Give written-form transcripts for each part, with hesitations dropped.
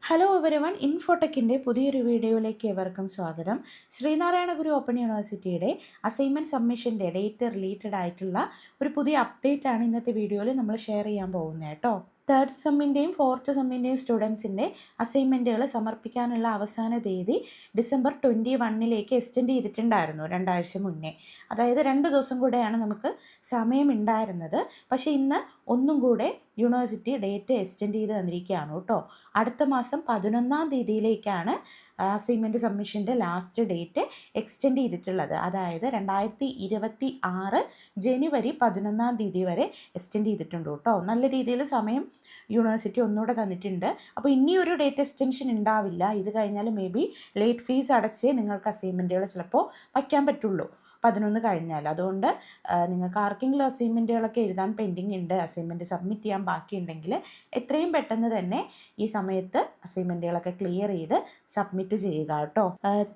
Hello everyone, ഇൻഫോടെക്കിൻ്റെ പുതിയൊരു വീഡിയോയിലേക്ക് ഏവർക്കും സ്വാഗതം. ശ്രീനാരായണ ഗുരു ഓപ്പൺ യൂണിവേഴ്സിറ്റിയുടെ അസൈൻമെൻറ്റ് സബ്മിഷൻ്റെ ഡേറ്റ് റിലേറ്റഡ് ആയിട്ടുള്ള ഒരു പുതിയ അപ്ഡേറ്റ് ആണ് ഇന്നത്തെ വീഡിയോയിൽ നമ്മൾ ഷെയർ ചെയ്യാൻ പോകുന്നത് കേട്ടോ. തേർഡ് സെമ്മിൻ്റെയും ഫോർത്ത് സെമ്മിൻ്റെയും സ്റ്റുഡൻസിൻ്റെ അസൈൻമെൻറ്റുകൾ സമർപ്പിക്കാനുള്ള അവസാന തീയതി ഡിസംബർ 21 എക്സ്റ്റെൻഡ് ചെയ്തിട്ടുണ്ടായിരുന്നു 2 ആഴ്ച മുന്നേ. അതായത് 2 ദിവസം കൂടെയാണ് നമുക്ക് സമയമുണ്ടായിരുന്നത്. പക്ഷേ ഇന്ന് ഒന്നും കൂടെ യൂണിവേഴ്സിറ്റി ഡേറ്റ് എക്സ്റ്റെൻഡ് ചെയ്ത് തന്നിരിക്കുകയാണ് കേട്ടോ. അടുത്ത മാസം 11-ാം തീയതിയിലേക്കാണ് അസൈൻമെൻറ്റ് സബ്മിഷൻ്റെ ലാസ്റ്റ് ഡേറ്റ് എക്സ്റ്റെൻഡ് ചെയ്തിട്ടുള്ളത്. അതായത് 2026 ജനുവരി 11-ാം തീയതി വരെ എക്സ്റ്റെൻഡ് ചെയ്തിട്ടുണ്ട് കേട്ടോ. നല്ല രീതിയിൽ സമയം യൂണിവേഴ്സിറ്റി ഒന്നുകൂടെ തന്നിട്ടുണ്ട്. അപ്പോൾ ഇനിയൊരു ഡേറ്റ് എക്സ്റ്റൻഷൻ ഉണ്ടാവില്ല. ഇത് കഴിഞ്ഞാൽ മേ ബി ലേറ്റ് ഫീസ് അടച്ചേ നിങ്ങൾക്ക് അസൈൻമെൻറ്റുകൾ ചിലപ്പോൾ വയ്ക്കാൻ പറ്റുള്ളൂ 11 കഴിഞ്ഞാൽ. അതുകൊണ്ട് നിങ്ങൾക്ക് ആർക്കെങ്കിലും അസൈൻമെൻറ്റുകളൊക്കെ എഴുതാൻ പെൻഡിങ് ഉണ്ട്, അസൈൻമെൻറ്റ് സബ്മിറ്റ് ചെയ്യാൻ ബാക്കിയുണ്ടെങ്കിൽ എത്രയും പെട്ടെന്ന് തന്നെ ഈ സമയത്ത് അസൈൻമെൻറ്റുകളൊക്കെ ക്ലിയർ ചെയ്ത് സബ്മിറ്റ് ചെയ്യുക കേട്ടോ.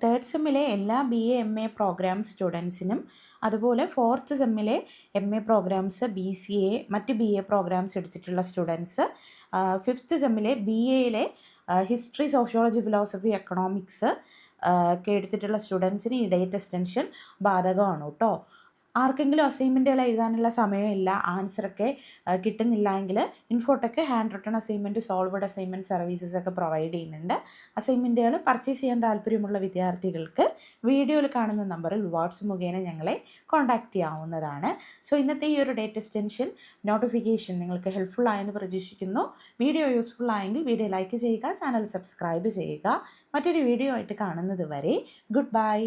തേർഡ് സെമ്മിലെ എല്ലാ BA MA പ്രോഗ്രാം സ്റ്റുഡൻസിനും അതുപോലെ ഫോർത്ത് സെമ്മിലെ MA പ്രോഗ്രാംസ് BCA മറ്റ് BA പ്രോഗ്രാംസ് എടുത്തിട്ടുള്ള സ്റ്റുഡൻസ്, ഫിഫ്ത്ത് സെമ്മിലെ BAയിലെ ഹിസ്റ്ററി, സോഷ്യോളജി, ഫിലോസഫി, എക്കണോമിക്സ് ഒക്കെ എടുത്തിട്ടുള്ള സ്റ്റുഡൻസിന് ഈ ഡേറ്റ് എക്സ്റ്റൻഷൻ ബാധകമാണ് കേട്ടോ. ആർക്കെങ്കിലും അസൈൻമെൻറ്റുകൾ എഴുതാനുള്ള സമയമില്ല, ആൻസറൊക്കെ കിട്ടുന്നില്ല എങ്കിൽ Infotech hand written assignment, solved assignment services ഒക്കെ പ്രൊവൈഡ് ചെയ്യുന്നുണ്ട്. അസൈൻമെൻറ്റുകൾ പർച്ചേസ് ചെയ്യാൻ താല്പര്യമുള്ള വിദ്യാർത്ഥികൾക്ക് വീഡിയോയിൽ കാണുന്ന നമ്പറിൽ വാട്സപ്പ് മുഖേന ഞങ്ങളെ കോൺടാക്റ്റ് ചെയ്യാവുന്നതാണ്. സോ ഇന്നത്തെ ഈ ഒരു ഡേറ്റ് എക്സ്റ്റൻഷൻ നോട്ടിഫിക്കേഷൻ നിങ്ങൾക്ക് ഹെൽപ്ഫുൾ ആയെന്ന് പ്രതീക്ഷിക്കുന്നു. വീഡിയോ യൂസ്ഫുൾ ആയെങ്കിൽ വീഡിയോ ലൈക്ക് ചെയ്യുക, ചാനൽ സബ്സ്ക്രൈബ് ചെയ്യുക. മറ്റൊരു വീഡിയോ ആയിട്ട് കാണുന്നത് വരെ ഗുഡ് ബൈ.